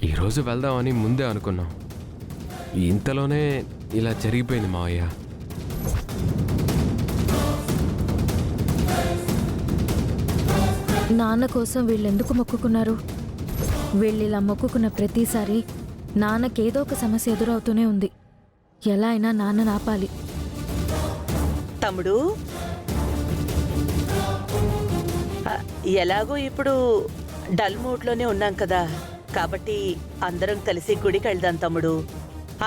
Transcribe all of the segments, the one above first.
ఈరోజు వెళ్దామని ముందే అనుకున్నాం. ఇంతలోనే ఇలా జరిగిపోయింది మావయ్య. నాన్న కోసం వీళ్ళెందుకు మొక్కుకున్నారు? వీళ్ళిలా మొక్కుకున్న ప్రతిసారి నాన్నకేదో ఒక సమస్య ఎదురవుతూనే ఉంది. ఎలా అయినా నాన్నని ఆపాలి. తమ్ముడు, ఎలాగో ఇప్పుడు డల్ మూడ్లోనే ఉన్నాం కదా, కాబట్టి అందరం కలిసి గుడికి వెళ్దాం తమ్ముడు.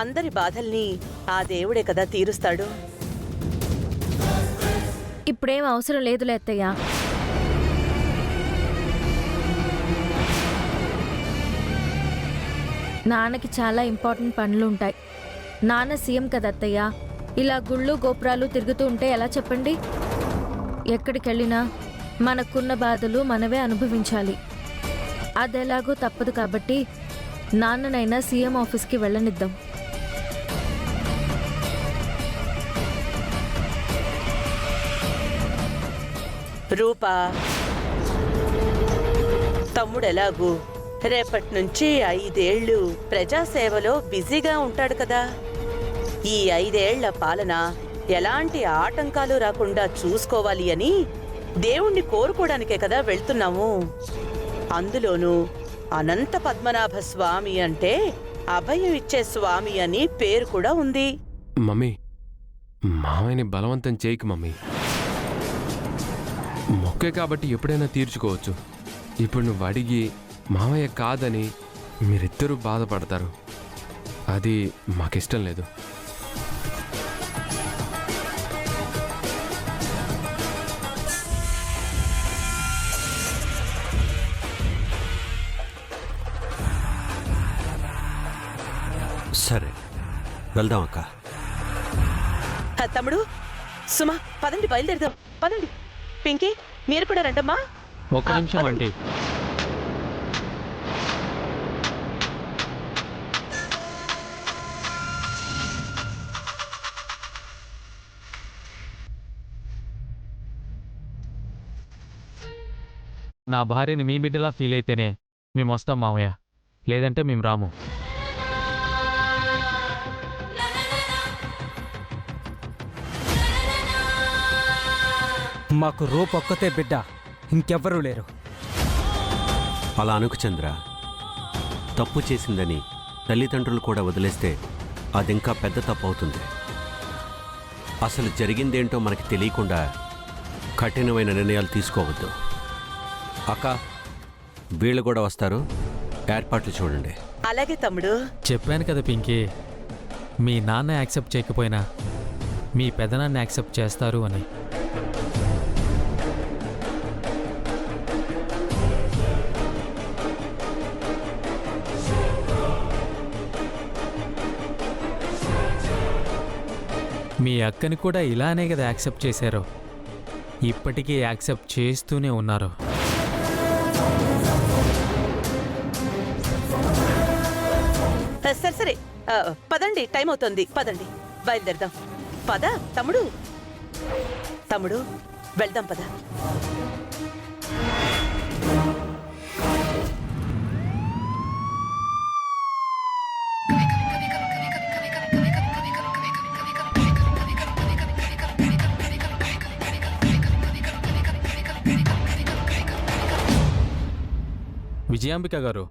అందరి బాధల్ని ఆ దేవుడే కదా తీరుస్తాడు. ఇప్పుడేం అవసరం లేదులే అత్తయ్య. నాన్నకి చాలా ఇంపార్టెంట్ పనులు ఉంటాయి. నాన్న సీఎం కదా అత్తయ్య. ఇలా గుళ్ళు గోపురాలు తిరుగుతూ ఉంటే ఎలా చెప్పండి? ఎక్కడికెళ్ళినా మనకున్న బాధలు మనవే అనుభవించాలి. అదెలాగో తప్పదు కాబట్టి నాన్ననైనా సీఎం ఆఫీస్కి వెళ్ళనిద్దాం. రూపా, తమ్ముడు ఎలాగూ రేపటి నుంచి 5 ఏళ్ళు ప్రజాసేవలో బిజీగా ఉంటాడు కదా. ఈ 5 ఏళ్ల పాలన ఎలాంటి ఆటంకాలు రాకుండా చూసుకోవాలి అని దేవుణ్ణి కోరుకోవడానికే కదా వెళ్తున్నాము. అందులోనూ అనంత పద్మనాభ స్వామి అంటే అభయం ఇచ్చే స్వామి అని పేరు కూడా ఉంది. మమ్మీ, మావయ్యని బలవంతం చేయకు మమ్మీ. మొక్కే కాబట్టి ఎప్పుడైనా తీర్చుకోవచ్చు. ఇప్పుడు నువ్వు అడిగి మావయ్య కాదని మీరిద్దరూ బాధపడతారు. అది మాకిష్టం లేదు. సరే, వెళ్దాం అక్క. తమ్ముడు, సుమా, పదండి, బయలుదేరదాం. పదండి. పింకీ, మీరు కూడా రండమ్మా. ఒక్క నిమిషం అండి. నా భార్యని మీ బిడ్డలా ఫీల్ అయితేనే మేము వస్తాం మామయ్య, లేదంటే మేము రాము. మాకు రూపొక్కతే బిడ్డ, ఇంకెవ్వరూ లేరు. అలా అనుకు చంద్ర. తప్పు చేసిందని తల్లిదండ్రులు కూడా వదిలేస్తే అదింకా పెద్ద తప్పు అవుతుంది. అసలు జరిగిందేంటో మనకి తెలియకుండా కఠినమైన నిర్ణయాలు తీసుకోవద్దు. అక్క, వీళ్ళు కూడా వస్తారు, ఏర్పాట్లు చూడండి. అలాగే తమ్ముడు. చెప్పాను కదా పింకీ, మీ నాన్న యాక్సెప్ట్ చేయకపోయినా మీ పెదనాన్న యాక్సెప్ట్ చేస్తారు అని. మీ అక్కని కూడా ఇలానే కదా యాక్సెప్ట్ చేశారు, ఇప్పటికీ యాక్సెప్ట్ చేస్తూనే ఉన్నారు. సరే సరే, పదండి, టైం అవుతుంది. పదండి, బయలుదేరదాం. పద తమ్ముడు. తమ్ముడు, వెళ్దాం పద. విజయాంబిక గారు,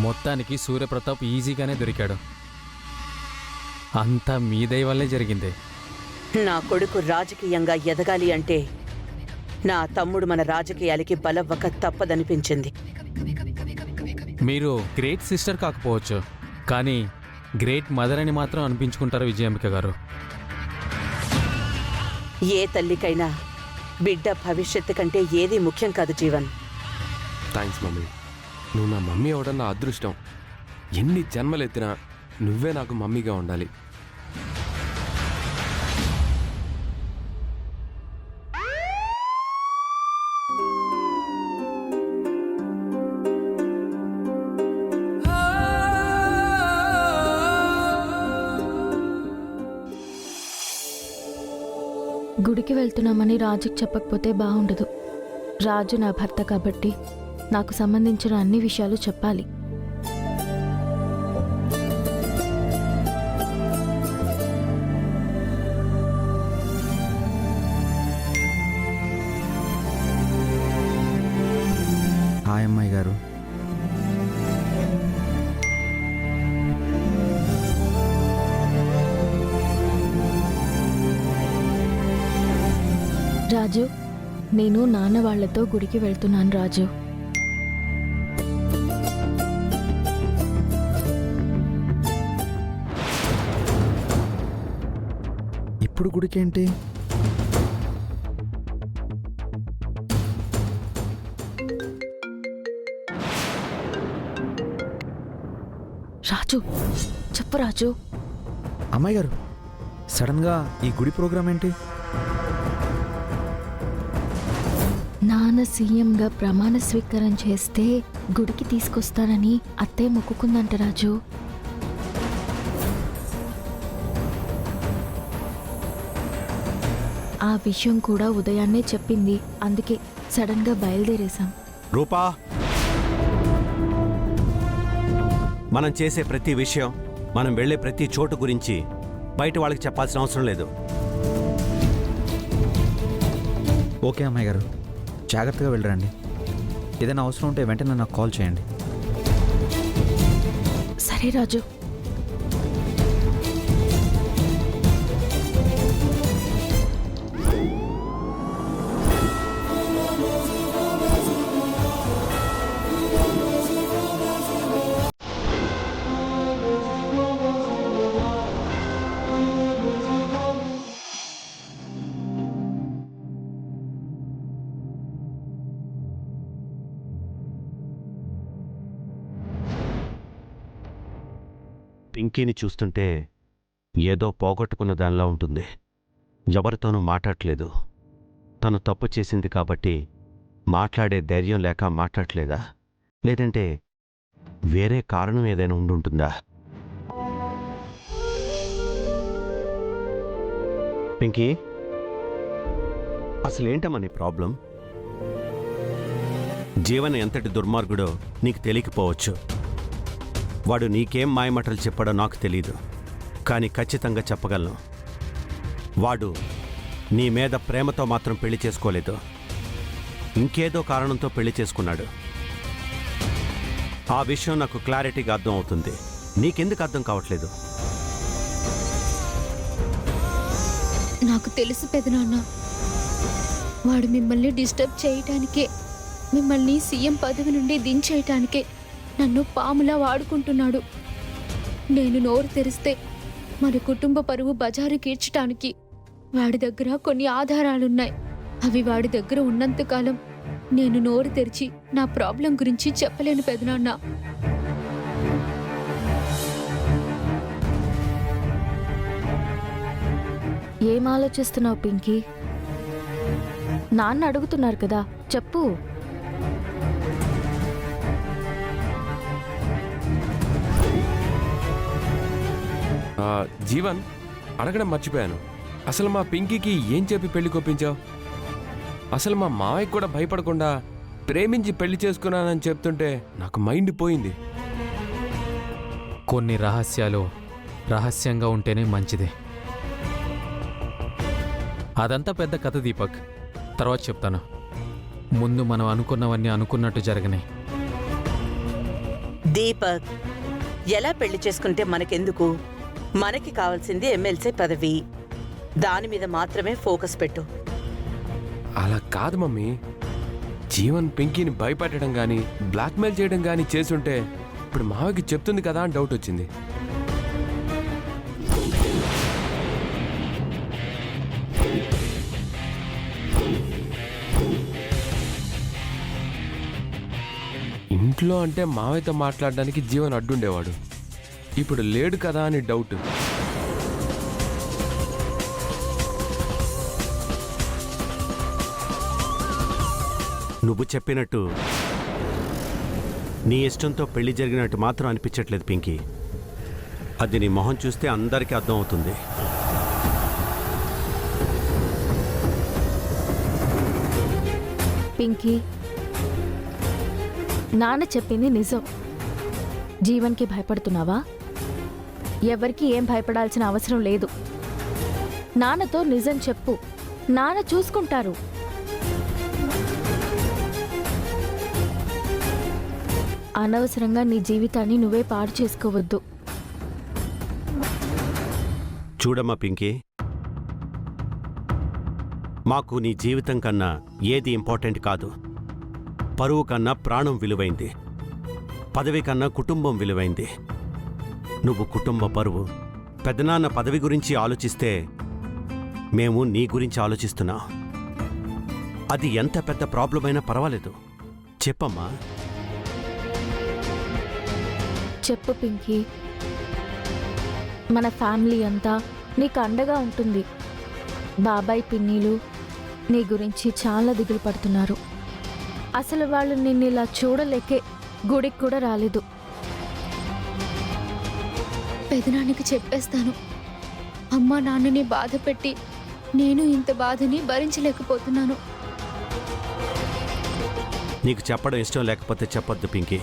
మొత్తానికి సూర్యప్రతాప్ ఈజీగానే దొరికాడు. అంతా మీ దయ వల్లే జరిగింది. నా కొడుకు రాజకీయంగా ఎదగాలి అంటే నా తమ్ముడు మన రాజకీయాలకి బలవ్వక తప్పదనిపించింది. మీరు గ్రేట్ సిస్టర్ కాకపోవచ్చు, కానీ గ్రేట్ మదర్ అని మాత్రం అనిపించుకుంటారు విజయాంబిక గారు. ఏ తల్లికైనా బిడ్డ భవిష్యత్తు కంటే ఏదీ ముఖ్యం కాదు జీవన్. Thanks mummy. నువ్వు నా మమ్మీ అవడం నా అదృష్టం. ఎన్ని జన్మలెత్తినా నువ్వే నాకు మమ్మీగా ఉండాలి. గుడికి వెళ్తున్నామని రాజుకి చెప్పకపోతే బాగుండదు. రాజు నా భర్త కాబట్టి నాకు సంబంధించిన అన్ని విషయాలు చెప్పాలి. రాజు, నేను నాన్న వాళ్లతో గుడికి వెళ్తున్నాను రాజు. ఇప్పుడు గుడికేంటి? రాజు చెప్పు రాజు. అమ్మాయి గారు, సడన్గా ఈ గుడి ప్రోగ్రాం ఏంటి? నాన్న సీఎంగా ప్రమాణ స్వీకారం చేస్తే గుడికి తీసుకొస్తానని అత్తయ్య మొక్కుకుందంట రాజు. ఆ విషయం కూడా ఉదయాన్నే చెప్పింది, అందుకే సడన్గా బయలుదేరేశాం. రూపా, మనం చేసే ప్రతి విషయం, మనం వెళ్ళే ప్రతి చోటు గురించి బయట వాళ్ళకి చెప్పాల్సిన అవసరం లేదు. ఓకే అమ్మాయి గారు, జాగ్రత్తగా వెళ్ళరండి. ఏదైనా అవసరం ఉంటే వెంటనే నాకు కాల్ చేయండి. సరే రాజు. పింకీని చూస్తుంటే ఏదో పోగొట్టుకున్న దానిలా ఉంటుంది. ఎవరితోనూ మాట్లాడట్లేదు. తను తప్పు చేసింది కాబట్టి మాట్లాడే ధైర్యం లేక మాట్లాడట్లేదా, లేదంటే వేరే కారణం ఏదైనా ఉండుంటుందా? పింకీ, అసలేంటమ్మా నీ ప్రాబ్లం? జీవన్ ఎంతటి దుర్మార్గుడో నీకు తెలియకపోవచ్చు. వాడు నీకేం మాయమాటలు చెప్పాడో నాకు తెలీదు, కానీ ఖచ్చితంగా చెప్పగలను, వాడు నీ మీద ప్రేమతో మాత్రం పెళ్లి చేసుకోలేదు, ఇంకేదో కారణంతో పెళ్లి చేసుకున్నాడు. ఆ విషయం నాకు క్లారిటీగా అర్థం అవుతుంది. నీకెందుకు అర్థం కావట్లేదు? నాకు తెలుసు పెదనాన్న, వాడు మిమ్మల్ని డిస్టర్బ్ చేయటానికే, మిమ్మల్ని సీఎం పదవి నుండి దించేయటానికే నన్ను పాములా వాడుకుంటున్నాడు. నేను నోరు తెరిస్తే మన కుటుంబ పరువు బజారు కీర్చటానికి వాడి దగ్గర కొన్ని ఆధారాలున్నాయి. అవి వాడి దగ్గర ఉన్నంతకాలం నేను నోరు తెరిచి నా ప్రాబ్లం గురించి చెప్పలేను పెదనాన్న. ఏం ఆలోచిస్తున్నావు పింకీ? నాన్న అడుగుతున్నారు కదా, చెప్పు. జీవన్, అడగడం మర్చిపోయాను. అసలు మా పింకీకి ఏం చెప్పి పెళ్లి కొప్పించావు? అసలు మా మావయ్యకి కూడా భయపడకుండా ప్రేమించి పెళ్లి చేసుకున్నానని చెప్తుంటే నాకు మైండ్ పోయింది. కొన్ని రహస్యాలు రహస్యంగా ఉంటేనే మంచిది. అదంతా పెద్ద కథ దీపక్, తర్వాత చెప్తాను. ముందు మనం అనుకున్నవన్నీ అనుకున్నట్టు జరగనే. దీపక్, ఎలా పెళ్లి చేసుకుంటే మనకెందుకు? మనకి కావాల్సింది ఎమ్మెల్సీ పదవి. దాని మీద మాత్రమే ఫోకస్ పెట్టు. అలా కాదు మమ్మీ. జీవన్ పింకీని భయపెట్టడం కానీ బ్లాక్మెయిల్ చేయడం కానీ చేసుంటే ఇప్పుడు మావకి చెప్తుంది కదా అని డౌట్ వచ్చింది. ఇంట్లో అంటే మావయ్యతో మాట్లాడడానికి జీవన్ అడ్డుండేవాడు. ఇప్పుడు లేడు కదా అని డౌట్. నువ్వు చెప్పినట్టు నీ ఇష్టంతో పెళ్లి జరిగినట్టు మాత్రం అనిపించట్లేదు పింకీ. అది నీ మొహం చూస్తే అందరికీ అర్థం అవుతుంది. పింకీ, నాన్న చెప్పింది నిజం. జీవన్కి భయపడుతున్నావా? ఎవరికి ఏం భయపడాల్సిన అవసరం లేదు. నాన్నతో నిజం చెప్పు, నాన్న చూసుకుంటారు. అనవసరంగా నీ జీవితాన్ని నువ్వే పాడు చేసుకోవద్దు. చూడమ్మా పింకీ, మాకు నీ జీవితం కన్నా ఏది ఇంపార్టెంట్ కాదు. పరువు కన్నా ప్రాణం విలువైంది, పదవి కన్నా కుటుంబం విలువైంది. నువ్వు కుటుంబ పరువు, పెద్దనాన్న పదవి గురించి ఆలోచిస్తే మేము నీ గురించి ఆలోచిస్తున్నాం. అది ఎంత పెద్ద ప్రాబ్లం అయినా పర్వాలేదు, చెప్పమ్మా. చెప్పు పింకీ. మన ఫ్యామిలీ అంతా నీకు అండగా ఉంటుంది. బాబాయ్ పిన్నిలు నీ గురించి చాలా దిగులు పడుతున్నారు. అసలు వాళ్ళు నిన్ను ఇలా చూడలేకే గుడికి కూడా రాలేదు. పెదనాన్నకి చెప్పేస్తాను. అమ్మా నాన్నని బాధ పెట్టి నేను ఇంత బాధని భరించలేకపోతున్నాను. నీకు చెప్పడం ఇష్టం లేకపోతే చెప్పొద్దు పింకీ.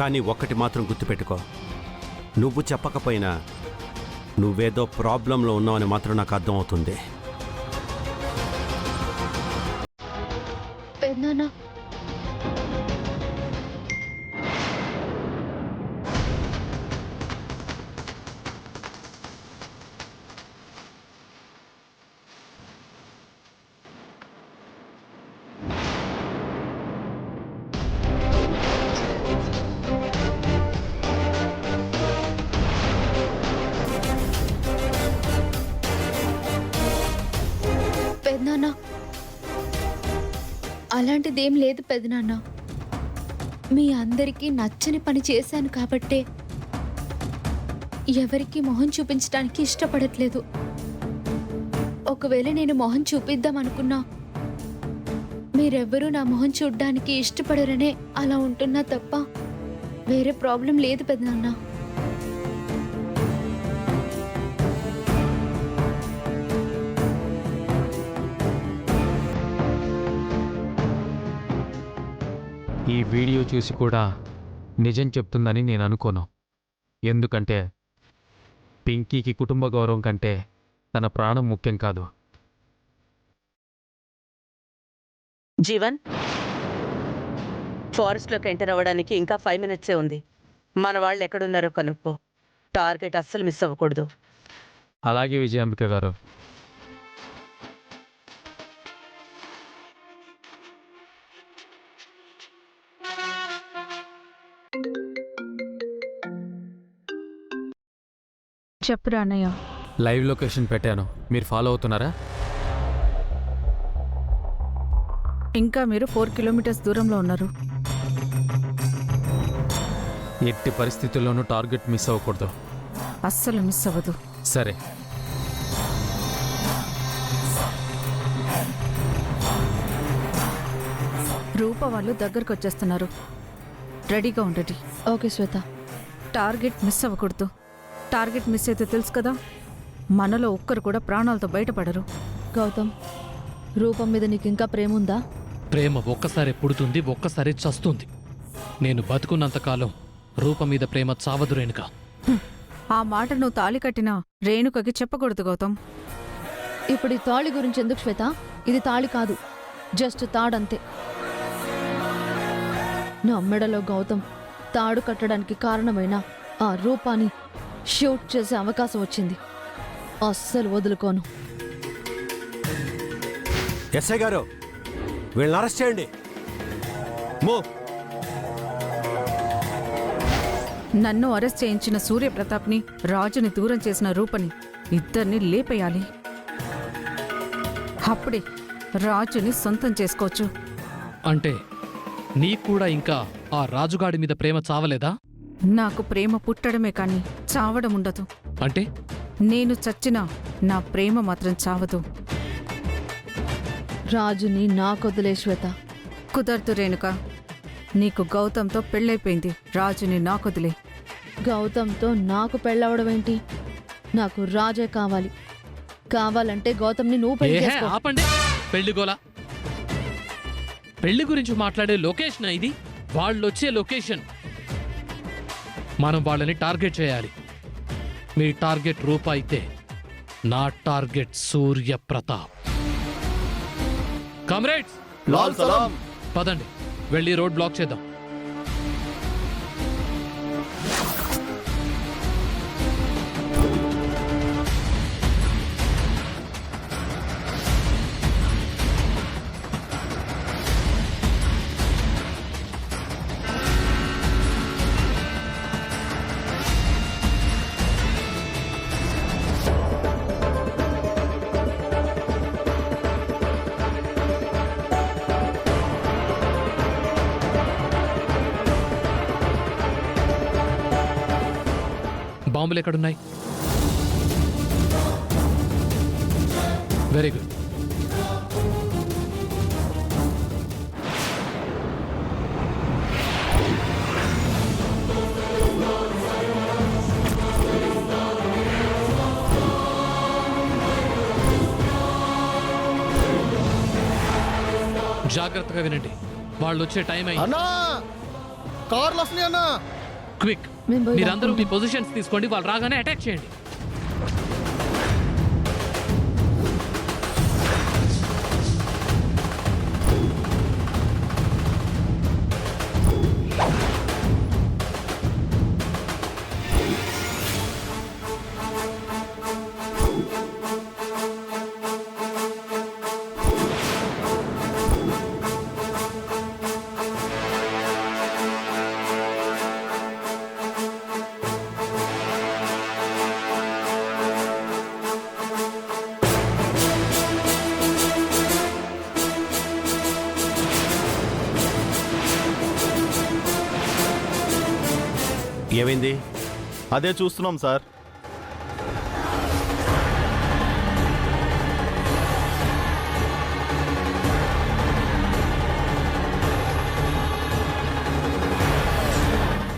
కానీ ఒక్కటి మాత్రం గుర్తుపెట్టుకో, నువ్వు చెప్పకపోయినా నువ్వేదో ప్రాబ్లంలో ఉన్నావని మాత్రం నాకు అర్థమవుతుంది. పెదనాన్న, పెదనాన్న, అలాంటిదేం లేదు పెదనాన్న. మీ అందరికీ నచ్చని పని చేశాను కాబట్టే ఎవరికి మొహం చూపించడానికి ఇష్టపడట్లేదు. ఒకవేళ నేను మొహం చూపిద్దాం అనుకున్నా మీరెవ్వరూ నా మొహం చూడ్డానికి ఇష్టపడరనే అలా ఉంటున్నా తప్ప వేరే ప్రాబ్లం లేదు పెదనాన్న. ఈ వీడియో చూసి కూడా నిజం చెప్తుందని నేను అనుకోను. ఎందుకంటే పింకీకి కుటుంబ గౌరవం కంటే తన ప్రాణం ముఖ్యం కాదు. జీవన్, ఫారెస్ట్లోకి ఎంటర్ అవ్వడానికి ఇంకా 5 మినిట్సే ఉంది. మన వాళ్ళు ఎక్కడున్నారో కనుక్కో. టార్గెట్ అస్సలు మిస్ అవ్వకూడదు. అలాగే విజయాంబిక గారు. చెప్పురా అన్నయ్య. లైవ్ లొకేషన్ పెట్టాను, మీరు ఫాలో అవుతున్నారా? ఇంకా మీరు 4 కిలోమీటర్స్ దూరంలో ఉన్నారు. ఎట్టి పరిస్థితుల్లోనూ టార్గెట్ మిస్ అవ్వకూడదు. అస్సలు మిస్ అవ్వదు. సరే. రూప వాళ్ళు దగ్గరకు వచ్చేస్తున్నారు. రెడీగా ఉండండి. ఓకే శ్వేత. టార్గెట్ మిస్ అవ్వకూడదు. టార్గెట్ మిస్ అయితే తెలుసు కదా, మనలో ఒక్కరు కూడా ప్రాణాలతో బయటపడరు. గౌతమ్, రూపం మీద నీకు ఇంకా ప్రేమ ఉందా? ప్రేమ ఒక్కసారి పుడుతుంది, ఒక్కసారి చస్తుంది. నేను బతుకున్నంతకాలం రూప మీద ప్రేమ చావదు రేణుక. ఆ మాట నువ్వు తాళి కట్టినా రేణుకకి చెప్పకూడదు గౌతమ్. ఇప్పుడు ఈ తాళి గురించి ఎందుకు శ్వేత? ఇది తాళి కాదు, జస్ట్ తాడంతే. నా మెడలో గౌతమ్ తాడు కట్టడానికి కారణమైన ఆ రూపాన్ని షూట్ చేసే అవకాశం వచ్చింది. అస్సలు వదులుకోను. ఎస్ఐ గారు, వీళ్ళని అరెస్ట్ చేయండి. నన్ను అరెస్ట్ చేయించిన సూర్యప్రతాప్ని, రాజుని దూరం చేసిన రూపని, ఇద్దరిని లేపేయాలి. అప్పుడే రాజుని సొంతం చేసుకోవచ్చు. అంటే నీకు కూడా ఇంకా ఆ రాజుగాడి మీద ప్రేమ చావలేదా? నాకు ప్రేమ పుట్టడమే కానీ చావడం ఉండదు. అంటే నేను చచ్చినా నా ప్రేమ మాత్రం చావదు. రాజుని నాకొదిలే శ్వేత. కుదరదు రేణుక. నీకు గౌతమ్తో పెళ్ళైపోయింది. రాజుని నాకొదిలే. గౌతమ్తో నాకు పెళ్ళవడం ఏంటి? నాకు రాజే కావాలి. కావాలంటే గౌతమ్ని నువ్వు పెళ్లి ఏహే, చేసుకో. ఆపండి పెళ్లిగోలా. పెళ్లి గురించి మాట్లాడే లొకేషన్ ఇది, వాళ్ళొచ్చే లొకేషన్. మనం వాళ్ళని టార్గెట్ చేయాలి. మీ టార్గెట్ రూప అయితే నా టార్గెట్ సూర్యప్రతాప్. కామ్రేడ్స్, పదండి, వెళ్ళి రోడ్ బ్లాక్ చేద్దాం. బాంబులు ఎక్కడున్నాయి? Very good. జాగ్రత్తగా వినండి, వాళ్ళు వచ్చే టైం అయింది. అన్నా కార్లు వస్తున్నాయి అన్నా. క్విక్, మీరందరూ మీ పొజిషన్స్ తీసుకోండి, వాళ్ళు రాగానే అటాక్ చేయండి. ఏమైంది? అదే చూస్తున్నాం సార్.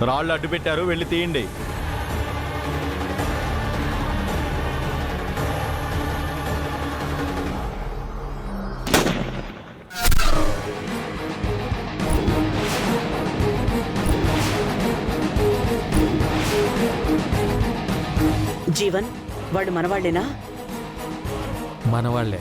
రాళ్ళు అడ్డు పెట్టారు, వెళ్ళి తీయండి. జీవన్, వాడు మనవాళ్ళేనా? మనవాళ్లే.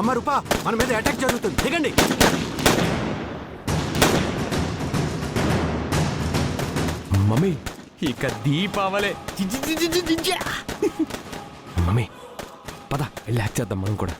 అమ్మ రూపా, మన మీద అటాక్ జరుగుతుంది, దిగండి. మమ్మీ ఇక దీపావళే. మమ్మీ పద వెళ్ళి హ్యాక్ చేద్దాం మనం కూడా.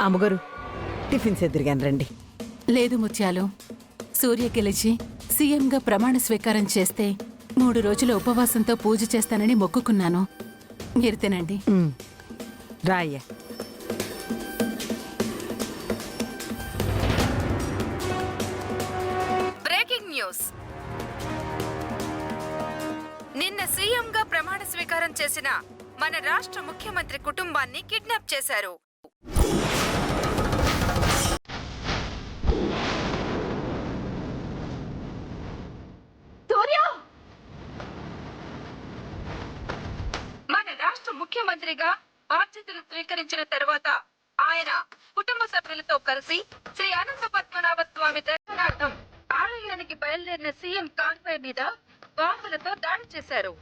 అమ్మగారు, టిఫిన్స్ ఎదురుగాని రండి. లేదు ముత్యాలు, సూర్య గెలిచి సీఎంగా ప్రమాణ స్వీకారం చేస్తే 3 రోజుల ఉపవాసంతో పూజ చేస్తానని మొక్కుకున్నాను. మీరు తినండి. రాయ్యా. Breaking news. నిన్న సీఎంగా ప్రమాణ స్వీకారం చేసిన మన రాష్ట్ర ముఖ్యమంత్రి కుటుంబాన్ని కిడ్నాప్ చేశారు. మన రాష్ట్ర ముఖ్యమంత్రిగా బాధ్యతలు స్వీకరించిన తర్వాత ఆయన కుటుంబ సభ్యులతో కలిసి శ్రీ అనంత పద్మనాభ స్వామి దర్శనార్థం ఆలయానికి బయలుదేరిన సీఎం కాన్వాయ్ మీద బాంబులతో దాడి చేశారు.